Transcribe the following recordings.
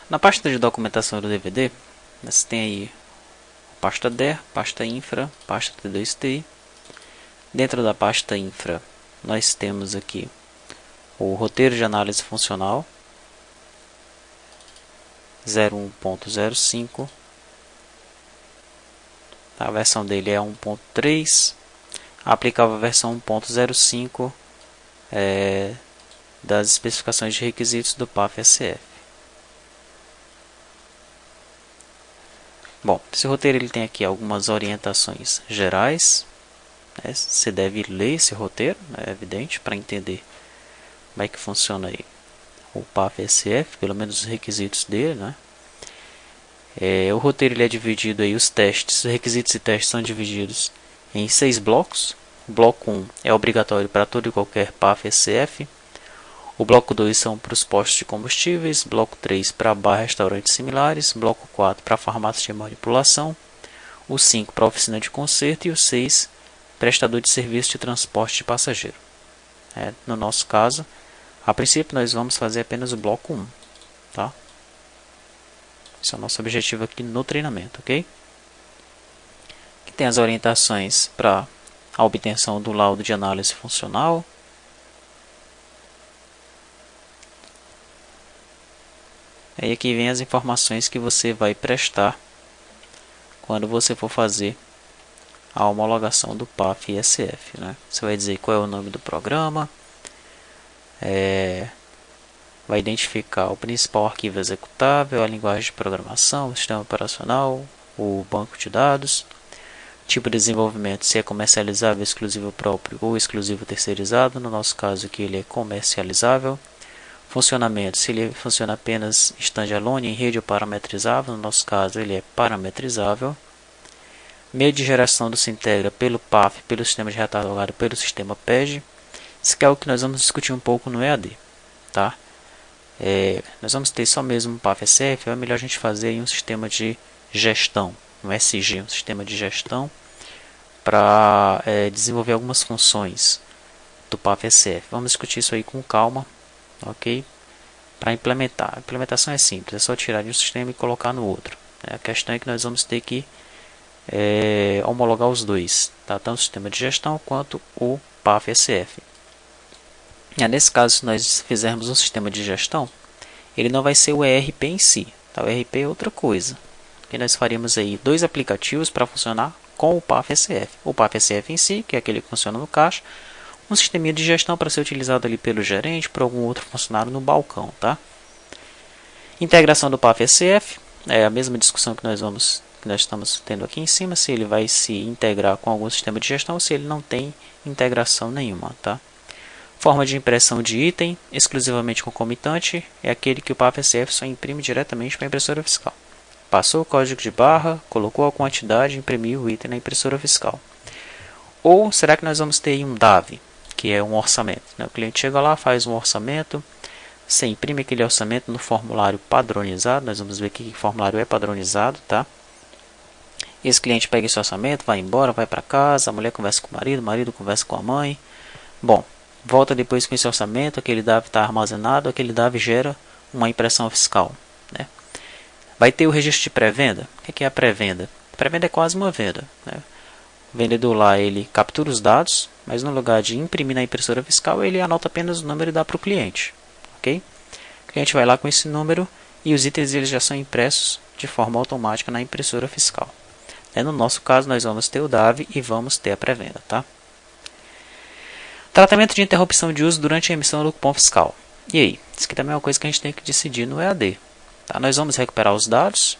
Na pasta de documentação do DVD, você tem aí a pasta DER, pasta Infra, pasta T2TI. Dentro da pasta Infra, nós temos aqui o roteiro de análise funcional 01.05. A versão dele é 1.3. A aplicável versão 1.05 das especificações de requisitos do PAF-SF. Bom, esse roteiro ele tem aqui algumas orientações gerais. Você deve ler esse roteiro, é evidente, para entender como é que funciona aí o PAF-SF, pelo menos os requisitos dele, o roteiro ele é dividido aí, os requisitos e testes são divididos em 6 blocos. O bloco 1 é obrigatório para todo e qualquer PAF-SF. O bloco 2 são para os postos de combustíveis. Bloco 3 para bar, restaurantes similares. Bloco 4 para farmácias de manipulação. O 5 para oficina de conserto. E o 6 prestador de serviço de transporte de passageiro. No nosso caso, a princípio nós vamos fazer apenas o bloco 1. Tá? Esse é o nosso objetivo aqui no treinamento, ok? Aqui tem as orientações para a obtenção do laudo de análise funcional. E aqui vem as informações que você vai prestar quando você for fazer a homologação do PAF-SF. Você vai dizer qual é o nome do programa, vai identificar o principal arquivo executável, a linguagem de programação, o sistema operacional, o banco de dados, tipo de desenvolvimento, se é comercializável, exclusivo próprio ou exclusivo terceirizado. No nosso caso aqui ele é comercializável. Funcionamento, se ele funciona apenas standalone, em rede ou parametrizável. No nosso caso ele é parametrizável. Meio de geração do se integra pelo PAF, pelo sistema de retalhado, pelo sistema PEG. Isso é o que nós vamos discutir um pouco no EAD. Tá? Nós vamos ter só mesmo um PAF-SF, é melhor a gente fazer aí um sistema de gestão, um SG, um sistema de gestão para desenvolver algumas funções do PAF-SF. Vamos discutir isso aí com calma, ok? Para implementar. A implementação é simples, é só tirar de um sistema e colocar no outro. A questão é que nós vamos ter que homologar os dois, tá? Tanto o sistema de gestão quanto o PAF-SF. Nesse caso, se nós fizermos um sistema de gestão, ele não vai ser o ERP em si, tá? O ERP é outra coisa. Porque nós faríamos aí 2 aplicativos para funcionar com o PAF-SF. O PAF-SF em si, que é aquele que funciona no caixa, um sistema de gestão para ser utilizado ali pelo gerente, por algum outro funcionário no balcão, tá? Integração do PAF-SF é a mesma discussão que nós estamos tendo aqui em cima, se ele vai se integrar com algum sistema de gestão ou se ele não tem integração nenhuma, tá? Forma de impressão de item, exclusivamente concomitante, é aquele que o PAF-SF só imprime diretamente para a impressora fiscal. Passou o código de barra, colocou a quantidade e imprimiu o item na impressora fiscal. Ou será que nós vamos ter um DAV, que é um orçamento? O cliente chega lá, faz um orçamento, você imprime aquele orçamento no formulário padronizado. Nós vamos ver que o formulário é padronizado, tá? Esse cliente pega esse orçamento, vai embora, vai para casa, a mulher conversa com o marido conversa com a mãe. Bom, volta depois com esse orçamento, aquele DAV está armazenado, aquele DAV gera uma impressão fiscal. Vai ter o registro de pré-venda. O que é a pré-venda? Pré-venda é quase uma venda. O vendedor lá ele captura os dados, mas no lugar de imprimir na impressora fiscal, ele anota apenas o número e dá para o cliente. Okay? O cliente vai lá com esse número e os itens eles já são impressos de forma automática na impressora fiscal. No nosso caso, nós vamos ter o DAV e vamos ter a pré-venda. Tá? Tratamento de interrupção de uso durante a emissão do cupom fiscal. E aí? Isso aqui também é uma coisa que a gente tem que decidir no EAD. Tá? Nós vamos recuperar os dados,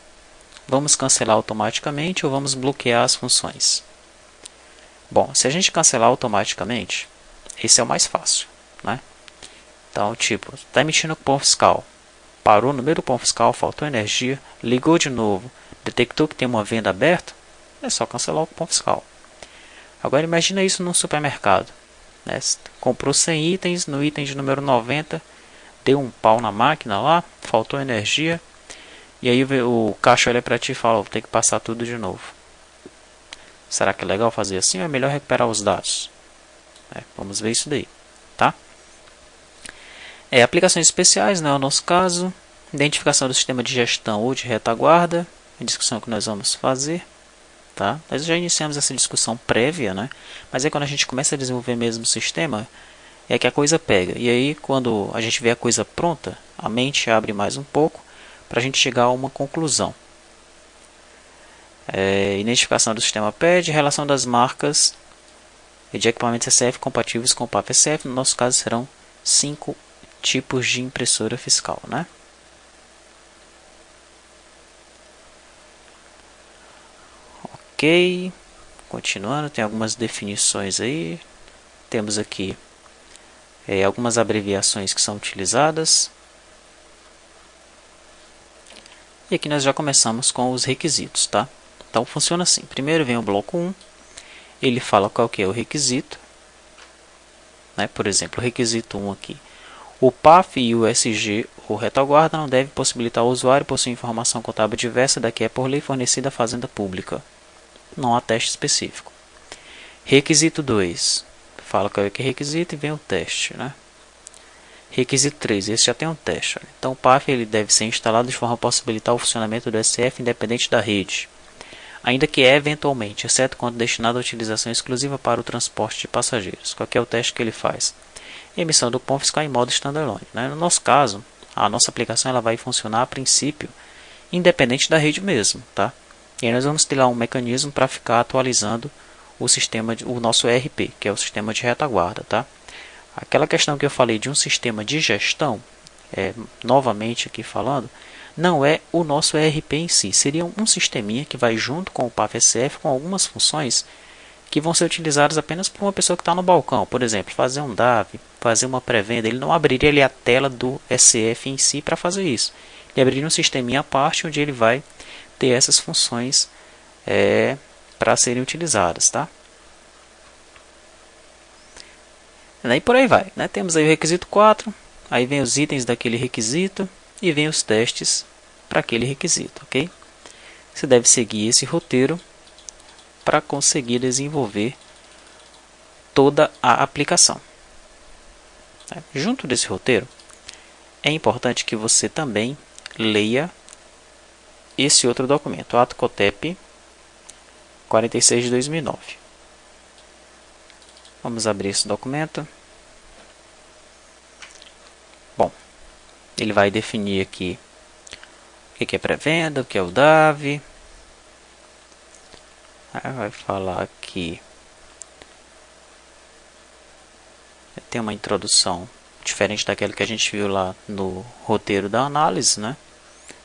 vamos cancelar automaticamente ou vamos bloquear as funções. Bom, se a gente cancelar automaticamente, esse é o mais fácil. Então, está emitindo cupom fiscal, parou no meio do cupom fiscal, faltou energia, ligou de novo, detectou que tem uma venda aberta, é só cancelar o cupom fiscal. Agora imagina isso num supermercado. Comprou 100 itens, no item de número 90, deu um pau na máquina lá, faltou energia, e aí o caixa olha para ti e fala, tem que passar tudo de novo. Será que é legal fazer assim ou é melhor recuperar os dados? Vamos ver isso daí. Tá? Aplicações especiais, no nosso caso, Identificação do sistema de gestão ou de retaguarda, a discussão que nós vamos fazer. Tá? Nós já iniciamos essa discussão prévia, né? Mas aí quando a gente começa a desenvolver mesmo o sistema, é que a coisa pega. E aí quando a gente vê a coisa pronta, a mente abre mais um pouco para a gente chegar a uma conclusão. Identificação do sistema PED, relação das marcas de equipamentos SF compatíveis com o PAF-SF. No nosso caso serão 5 tipos de impressora fiscal, né? Ok, continuando, tem algumas definições aí. Temos aqui algumas abreviações que são utilizadas. E aqui nós já começamos com os requisitos, tá? Então funciona assim. Primeiro vem o bloco 1. Ele fala qual que é o requisito. Né? Por exemplo, o requisito 1 aqui. O PAF e o SG ou retaguarda não deve possibilitar ao usuário possuir informação contábil diversa da que é por lei fornecida à Fazenda Pública. Não há teste específico. Requisito 2. Fala qual é que é requisito e vem o teste, né? Requisito 3. Esse já tem um teste. Olha. Então o PAF ele deve ser instalado de forma a possibilitar o funcionamento do SF independente da rede, ainda que eventualmente, exceto quando destinado à utilização exclusiva para o transporte de passageiros. Qual é o teste que ele faz? Emissão do POM fiscal em modo standalone. Né? No nosso caso, a nossa aplicação ela vai funcionar a princípio independente da rede mesmo, tá? E aí nós vamos ter lá um mecanismo para ficar atualizando o sistema, o nosso ERP, que é o sistema de retaguarda, tá? Aquela questão que eu falei de um sistema de gestão, novamente aqui falando, não é o nosso ERP em si, seria um sisteminha que vai junto com o PAF-SF com algumas funções que vão ser utilizadas apenas por uma pessoa que está no balcão. Por exemplo, fazer um DAV, fazer uma pré-venda, ele não abriria ali a tela do SF em si para fazer isso. Ele abriria um sisteminha à parte onde ele vai ter essas funções para serem utilizadas, tá? E por aí vai, né? Temos aí o requisito 4, aí vem os itens daquele requisito e vem os testes para aquele requisito, ok? Você deve seguir esse roteiro para conseguir desenvolver toda a aplicação. Junto desse roteiro, é importante que você também leia esse outro documento, o Ato COTEP 46 de 2009. Vamos abrir esse documento. Bom, ele vai definir aqui o que é pré-venda, o que é o DAV. Vai falar aqui. Tem uma introdução diferente daquela que a gente viu lá no roteiro da análise, né?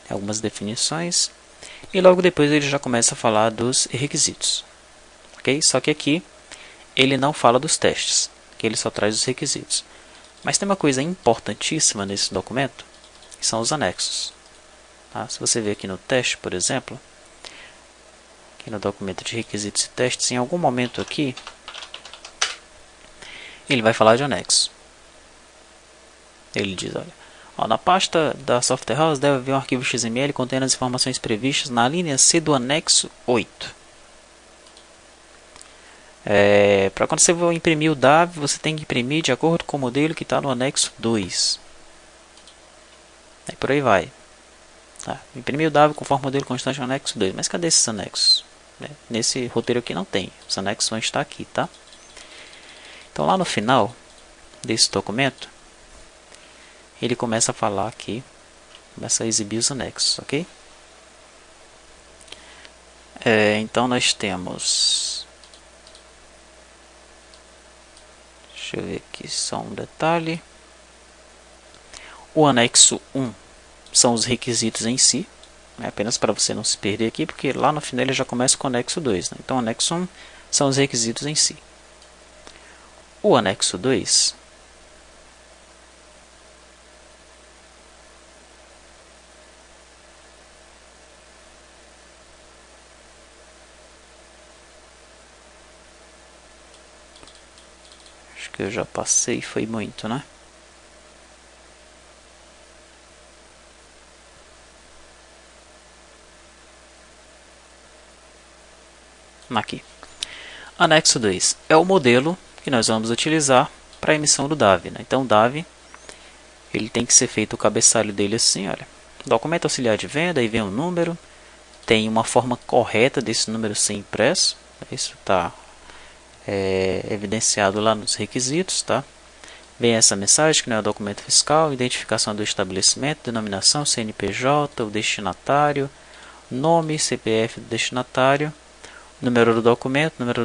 Tem algumas definições. E logo depois ele já começa a falar dos requisitos. Ok? Só que aqui ele não fala dos testes, que ele só traz os requisitos. Mas tem uma coisa importantíssima nesse documento, que são os anexos. Tá? Se você ver aqui no teste, por exemplo, aqui no documento de requisitos e testes, em algum momento aqui, ele vai falar de anexo. Ele diz, olha, na pasta da Software House deve haver um arquivo XML contendo as informações previstas na linha C do anexo 8. Para quando você for imprimir o DAV, você tem que imprimir de acordo com o modelo que está no anexo 2. Por aí vai. Tá. Imprimir o DAV conforme o modelo constante no anexo 2. Mas cadê esses anexos? Nesse roteiro aqui não tem. Os anexos vão estar aqui, tá? Então lá no final desse documento, ele começa a falar aqui, começa a exibir os anexos, ok? Então nós temos... Deixa eu ver aqui só um detalhe. O anexo 1 são os requisitos em si, apenas para você não se perder aqui, porque lá no final ele já começa com o anexo 2. Né? Então o anexo 1 são os requisitos em si. O anexo 2 acho que eu já passei, foi muito, né? Aqui. Anexo 2 é o modelo que nós vamos utilizar para a emissão do DAV. Né? Então o DAV ele tem que ser feito o cabeçalho dele assim, olha. Documento auxiliar de venda, aí vem o número, tem uma forma correta desse número ser impresso, isso está evidenciado lá nos requisitos, tá? Vem essa mensagem que não é o documento fiscal, identificação do estabelecimento, denominação, CNPJ, o destinatário, nome, CPF do destinatário, número do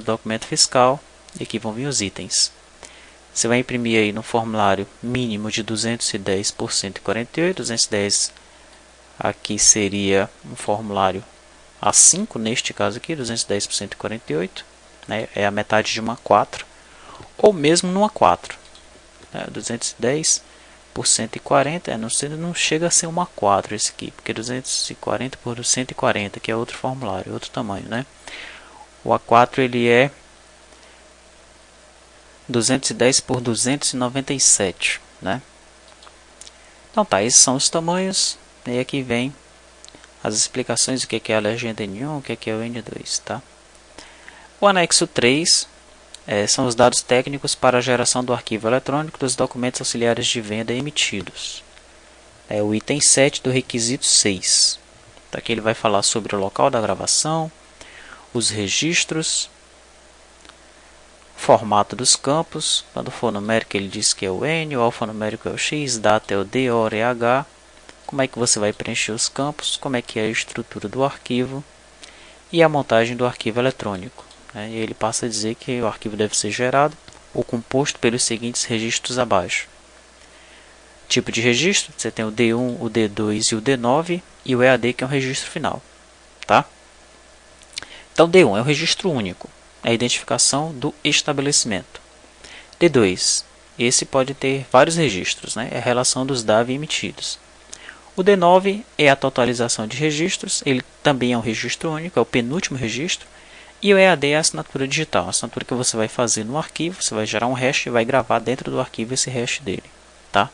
documento fiscal, e aqui vão vir os itens. Você vai imprimir aí no formulário mínimo de 210 por 148, 210 aqui seria um formulário A5, neste caso aqui, 210 por 148, né? É a metade de uma 4, ou mesmo numa 4. 210 por 140, não chega a ser uma 4 esse aqui, porque 240 por 140, que é outro formulário, outro tamanho, né? O A4 ele é 210 por 297, né? Então tá, esses são os tamanhos, e aqui vem as explicações do que é a legenda N1, o que é o N2, tá? O anexo 3 são os dados técnicos para a geração do arquivo eletrônico dos documentos auxiliares de venda emitidos. É o item 7 do requisito 6. Então, aqui ele vai falar sobre o local da gravação, os registros, formato dos campos. Quando for numérico ele diz que é o N, o alfanumérico é o X, data é o D, hora é H. Como é que você vai preencher os campos, como é que é a estrutura do arquivo e a montagem do arquivo eletrônico. E ele passa a dizer que o arquivo deve ser gerado ou composto pelos seguintes registros abaixo. Tipo de registro, você tem o D1, o D2 e o D9 e o EAD, que é um registro final. Tá? Então D1 é o registro único, é a identificação do estabelecimento. D2, esse pode ter vários registros, né? É a relação dos DAV emitidos. O D9 é a totalização de registros, ele também é um registro único, é o penúltimo registro. E o EAD é a assinatura digital, a assinatura que você vai fazer no arquivo, você vai gerar um hash e vai gravar dentro do arquivo esse hash dele. Tá?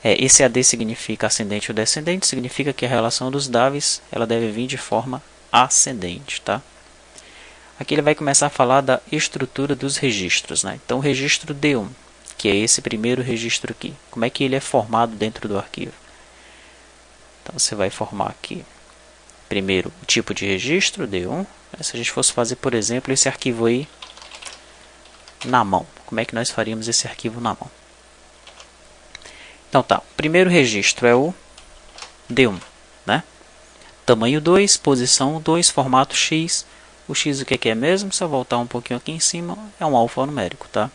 Esse EAD significa ascendente ou descendente, significa que a relação dos DAVs ela deve vir de forma ascendente. Tá? Aqui ele vai começar a falar da estrutura dos registros. Né? Então o registro D1, que é esse primeiro registro aqui, como é que ele é formado dentro do arquivo? Então você vai formar aqui primeiro o tipo de registro, D1. Se a gente fosse fazer, por exemplo, esse arquivo aí na mão. Como é que nós faríamos esse arquivo na mão? Então tá, o primeiro registro é o D1. Né? Tamanho 2, posição 2, formato X. O X o que é mesmo? Se eu voltar um pouquinho aqui em cima, é um alfanumérico. Tá?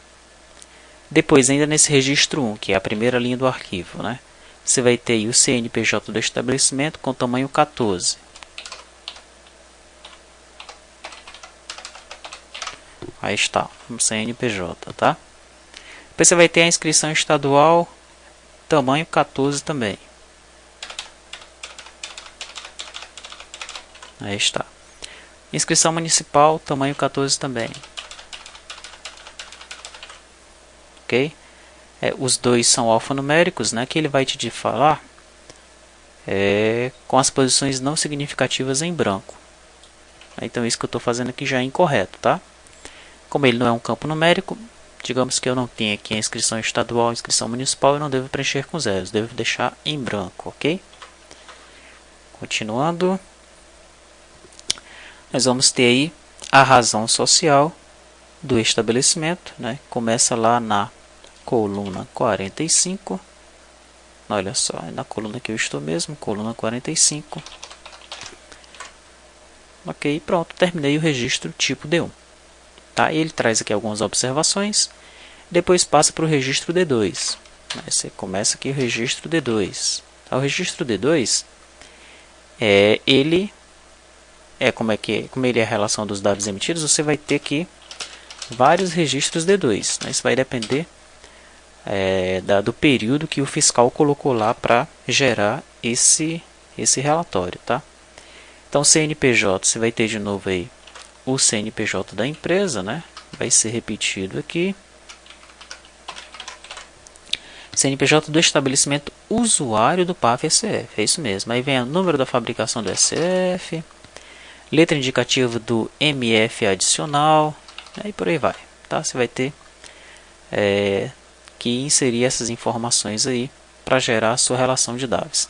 Depois, ainda nesse registro 1, que é a primeira linha do arquivo, né? Você vai ter aí o CNPJ do estabelecimento com tamanho 14. Aí está, um CNPJ, tá? Depois você vai ter a inscrição estadual, tamanho 14 também. Aí está. Inscrição municipal, tamanho 14 também. Ok? Os dois são alfanuméricos, né? Que ele vai te falar com as posições não significativas em branco. Então isso que eu estou fazendo aqui já é incorreto, tá? Como ele não é um campo numérico, digamos que eu não tenho aqui a inscrição estadual, a inscrição municipal, eu não devo preencher com zeros, devo deixar em branco, ok? Continuando, nós vamos ter aí a razão social do estabelecimento, né? Começa lá na coluna 45, olha só, é na coluna que eu estou mesmo, coluna 45. Ok, pronto, terminei o registro tipo D1. Tá? Ele traz aqui algumas observações, depois passa para o registro D2. Você começa aqui o registro D2. Tá? O registro D2, como ele é a relação dos dados emitidos, você vai ter aqui vários registros D2. Né? Isso vai depender do período que o fiscal colocou lá para gerar esse relatório. Tá? Então, CNPJ, você vai ter de novo aí o CNPJ da empresa, né? Vai ser repetido aqui. CNPJ do estabelecimento usuário do PAF SF, é isso mesmo. Aí vem o número da fabricação do SF, letra indicativa do MF adicional, e por aí vai. Tá? Você vai ter que inserir essas informações aí para gerar a sua relação de DAVs.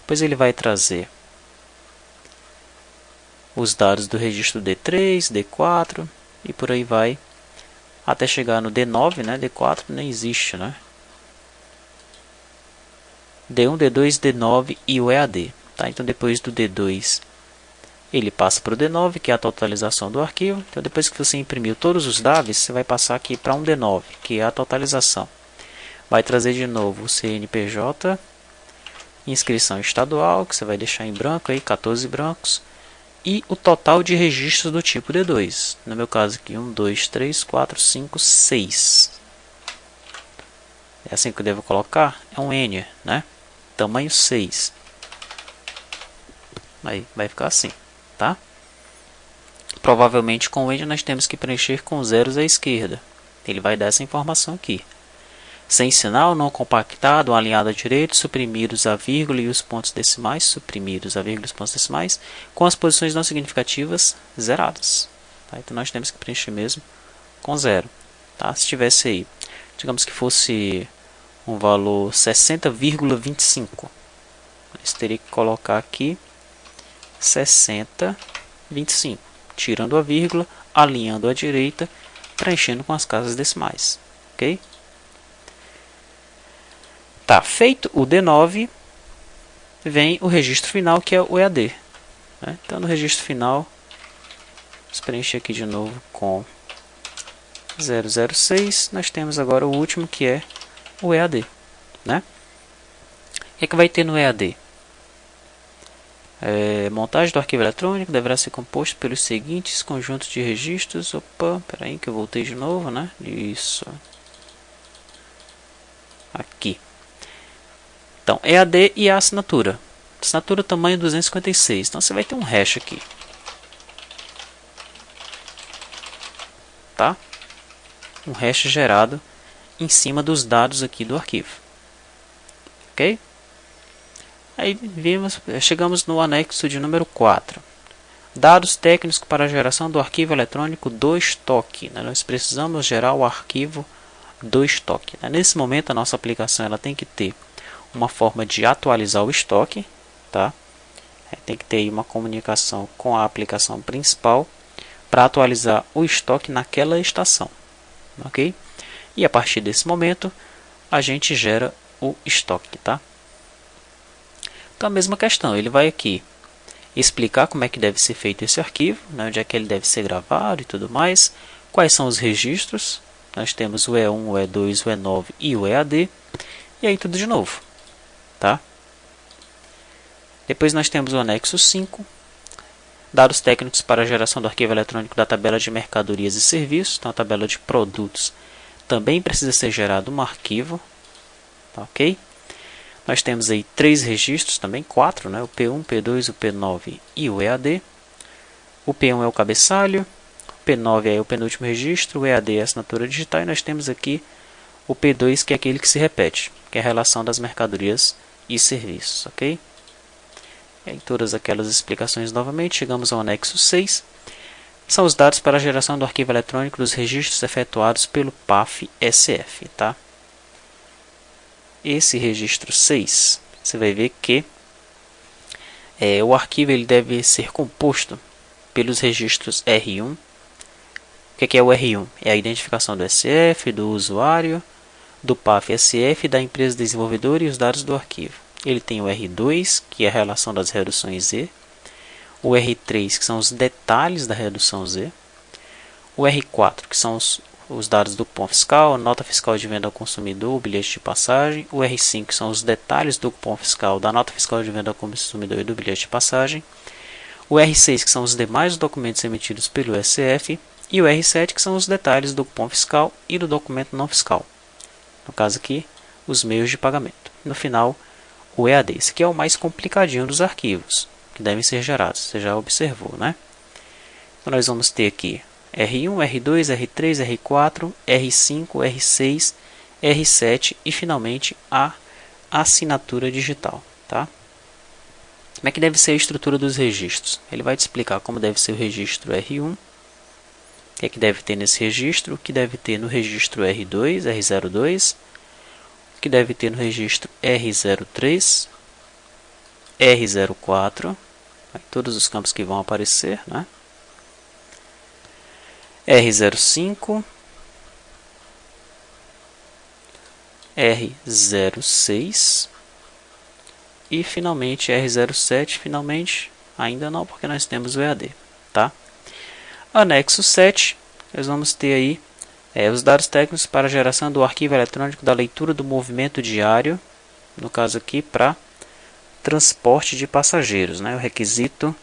Depois ele vai trazer os dados do registro D3, D4 e por aí vai, até chegar no D9, né? D4 nem existe, né? D1, D2, D9 e o EAD. Tá? Então depois do D2 ele passa para o D9, que é a totalização do arquivo. Então depois que você imprimiu todos os dados, você vai passar aqui para um D9, que é a totalização. Vai trazer de novo o CNPJ, inscrição estadual, que você vai deixar em branco, aí 14 brancos, e o total de registros do tipo D2. No meu caso aqui, 1, 2, 3, 4, 5, 6. É assim que eu devo colocar? É um N, né? Tamanho 6. Aí vai ficar assim, tá? Provavelmente com o N nós temos que preencher com zeros à esquerda. Ele vai dar essa informação aqui. Sem sinal, não compactado, alinhado à direita, suprimidos a vírgula e os pontos decimais, suprimidos a vírgula e os pontos decimais, com as posições não significativas zeradas. Tá? Então nós temos que preencher mesmo com zero. Tá? Se tivesse aí, digamos que fosse um valor 60,25, nós teríamos que colocar aqui 60,25, tirando a vírgula, alinhando à direita, preenchendo com as casas decimais. Ok? Tá, feito o D9, vem o registro final, que é o EAD. Né? Então, no registro final, vamos preencher aqui de novo com 006. Nós temos agora o último, que é o EAD. Né? O que é que vai ter no EAD? Montagem do arquivo eletrônico deverá ser composto pelos seguintes conjuntos de registros. Opa, peraí que eu voltei de novo, né? Isso. Aqui. Então, EAD e a assinatura. Assinatura tamanho 256. Então, você vai ter um hash aqui. Tá? Um hash gerado em cima dos dados aqui do arquivo. Ok? Aí chegamos no anexo de número 4. Dados técnicos para a geração do arquivo eletrônico do estoque. Nós precisamos gerar o arquivo do estoque. Nesse momento, a nossa aplicação ela tem que ter uma forma de atualizar o estoque, tá? Tem que ter aí uma comunicação com a aplicação principal para atualizar o estoque naquela estação, ok? E a partir desse momento a gente gera o estoque, tá? Então a mesma questão, ele vai aqui explicar como é que deve ser feito esse arquivo, né? Onde é que ele deve ser gravado e tudo mais, quais são os registros. Nós temos o E1, o E2, o E9 e o EAD, e aí tudo de novo. Tá? Depois nós temos o anexo 5, dados técnicos para a geração do arquivo eletrônico da tabela de mercadorias e serviços. Então a tabela de produtos também precisa ser gerado um arquivo, tá, ok? Nós temos aí 3 registros, também 4, né? O P1, o P2, o P9 e o EAD. O P1 é o cabeçalho, o P9 é o penúltimo registro, o EAD é a assinatura digital, e nós temos aqui o P2, que é aquele que se repete, que é a relação das mercadorias e serviços, ok? E aí, todas aquelas explicações novamente, chegamos ao anexo 6. São os dados para a geração do arquivo eletrônico dos registros efetuados pelo PAF-SF, tá? Esse registro 6, você vai ver que o arquivo ele deve ser composto pelos registros R1. O que é o R1? É a identificação do SF, do usuário, do PAF-SF, da empresa desenvolvedora e os dados do arquivo. Ele tem o R2, que é a relação das reduções Z, o R3, que são os detalhes da redução Z, o R4, que são os dados do cupom fiscal, nota fiscal de venda ao consumidor, o bilhete de passagem, o R5, que são os detalhes do cupom fiscal, da nota fiscal de venda ao consumidor e do bilhete de passagem, o R6, que são os demais documentos emitidos pelo SF, e o R7, que são os detalhes do cupom fiscal e do documento não fiscal. No caso aqui, os meios de pagamento. No final, o EAD. Esse aqui é o mais complicadinho dos arquivos que devem ser gerados. Você já observou, né? Então, nós vamos ter aqui R1, R2, R3, R4, R5, R6, R7 e, finalmente, a assinatura digital. Tá? Como é que deve ser a estrutura dos registros? Ele vai te explicar como deve ser o registro R1, o que é que deve ter nesse registro, o que deve ter no registro R2, R02, o que deve ter no registro R03, R04, aí todos os campos que vão aparecer, né? R05, R06 e finalmente R07, finalmente ainda não, porque nós temos o EAD, tá? Anexo 7, nós vamos ter aí os dados técnicos para a geração do arquivo eletrônico da leitura do movimento diário, no caso aqui para transporte de passageiros, né? O requisito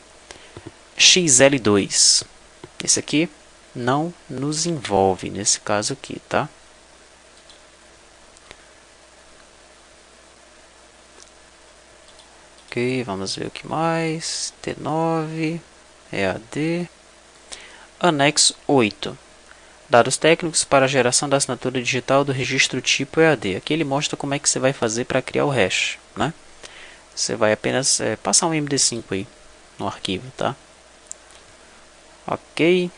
XL2. Esse aqui não nos envolve nesse caso aqui, tá? Ok, vamos ver o que mais. T9, EAD. Anexo 8. Dados técnicos para a geração da assinatura digital do registro tipo EAD. Aqui ele mostra como é que você vai fazer para criar o hash, né? Você vai apenas passar um MD5 aí no arquivo, tá? Ok.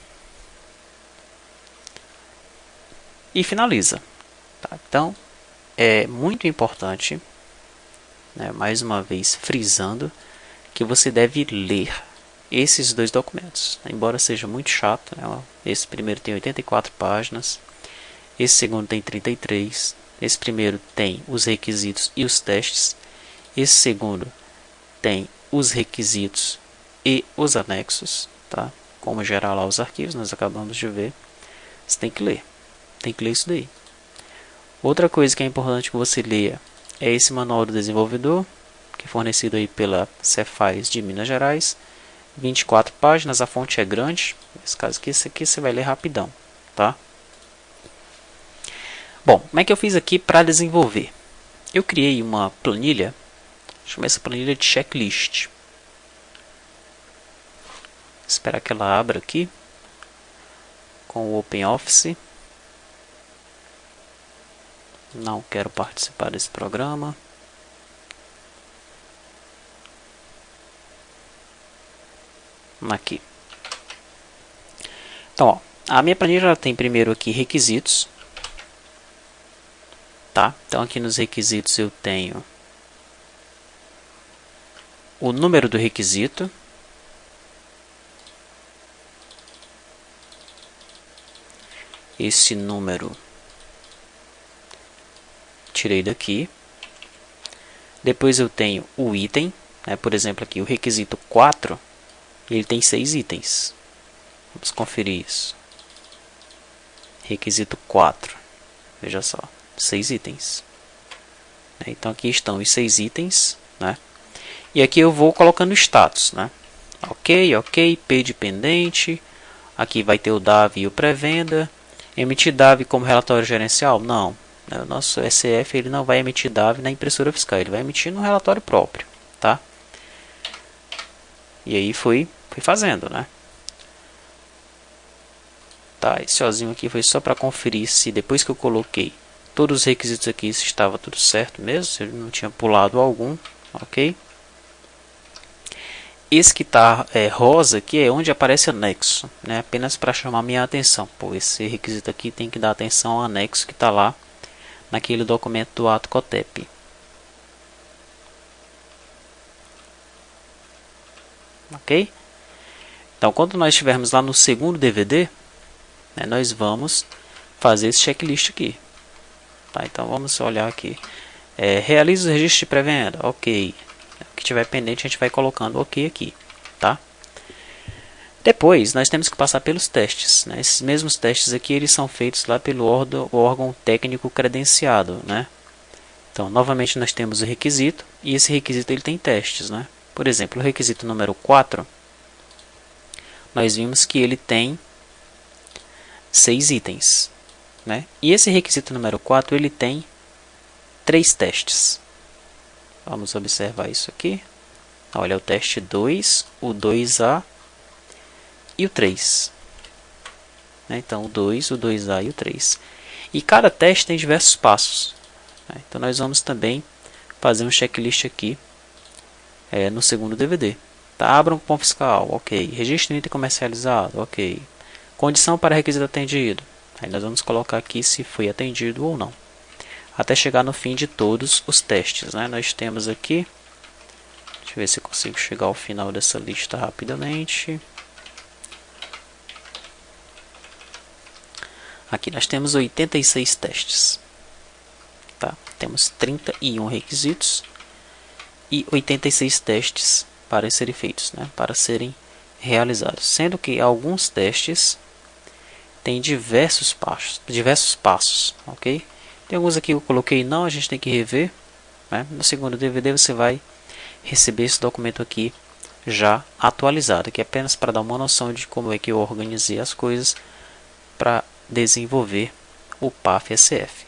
E finaliza. Tá? Então, é muito importante, né, mais uma vez frisando, que você deve ler esses dois documentos. Embora seja muito chato, né? Esse primeiro tem 84 páginas, esse segundo tem 33. Esse primeiro tem os requisitos e os testes. Esse segundo tem os requisitos e os anexos, tá? Como gerar lá os arquivos, nós acabamos de ver. Você tem que ler isso daí. Outra coisa que é importante que você leia é esse manual do desenvolvedor, que é fornecido aí pela Cefaz de Minas Gerais. 24 páginas, a fonte é grande. Nesse caso aqui, esse aqui você vai ler rapidão, tá? Bom, como é que eu fiz aqui para desenvolver? Eu criei uma planilha, chamei essa planilha de checklist. Esperar que ela abra aqui com o OpenOffice. Não quero participar desse programa. Aqui. Então, ó, a minha planilha tem primeiro aqui requisitos. Tá? Então aqui nos requisitos eu tenho o número do requisito. Esse número tirei daqui. Depois eu tenho o item, né? Por exemplo aqui o requisito 4, ele tem 6 itens. Vamos conferir isso. Requisito 4, veja só, 6 itens. Então aqui estão os 6 itens, né? E aqui eu vou colocando o status, né? Ok, P de pendente. Aqui vai ter o DAV e o pré-venda. Emitir DAV como relatório gerencial? Não. O nosso SF ele não vai emitir DAV na impressora fiscal, ele vai emitir no relatório próprio, tá? E aí fui fazendo, né? Tá, esse ozinho aqui foi só para conferir se depois que eu coloquei todos os requisitos aqui, se estava tudo certo mesmo, se eu não tinha pulado algum, ok? Esse que está rosa aqui é onde aparece anexo, né? Apenas para chamar minha atenção. Pô, esse requisito aqui tem que dar atenção ao anexo que está lá naquele documento do ato COTEP. Ok? Então, quando nós estivermos lá no segundo DVD, né, nós vamos fazer esse checklist aqui. Tá? Então, vamos olhar aqui. Realiza o registro de pré-venda. Ok. O que tiver pendente, a gente vai colocando ok aqui. Tá? Depois, nós temos que passar pelos testes, né? Esses mesmos testes aqui, eles são feitos lá pelo órgão técnico credenciado, né? Então, novamente, nós temos o requisito, e esse requisito ele tem testes, né? Por exemplo, o requisito número 4, nós vimos que ele tem 6 itens, né? E esse requisito número 4, ele tem 3 testes. Vamos observar isso aqui. Olha, o teste 2, o 2A e o 3. Então, o 2, o 2A e o 3. E cada teste tem diversos passos. Então, nós vamos também fazer um checklist aqui no segundo DVD. Tá? Abra um cupom fiscal, ok. Registro item comercializado, ok. Condição para requisito atendido. Aí nós vamos colocar aqui se foi atendido ou não. Até chegar no fim de todos os testes, né? Nós temos aqui, deixa eu ver se eu consigo chegar ao final dessa lista rapidamente. Aqui nós temos 86 testes. Tá? Temos 31 requisitos e 86 testes para serem feitos, né? Para serem realizados. Sendo que alguns testes têm diversos passos, ok? Tem alguns aqui que eu coloquei não, a gente tem que rever. Né? No segundo DVD você vai receber esse documento aqui já atualizado, que é apenas para dar uma noção de como é que eu organizei as coisas para desenvolver o PAF-SF.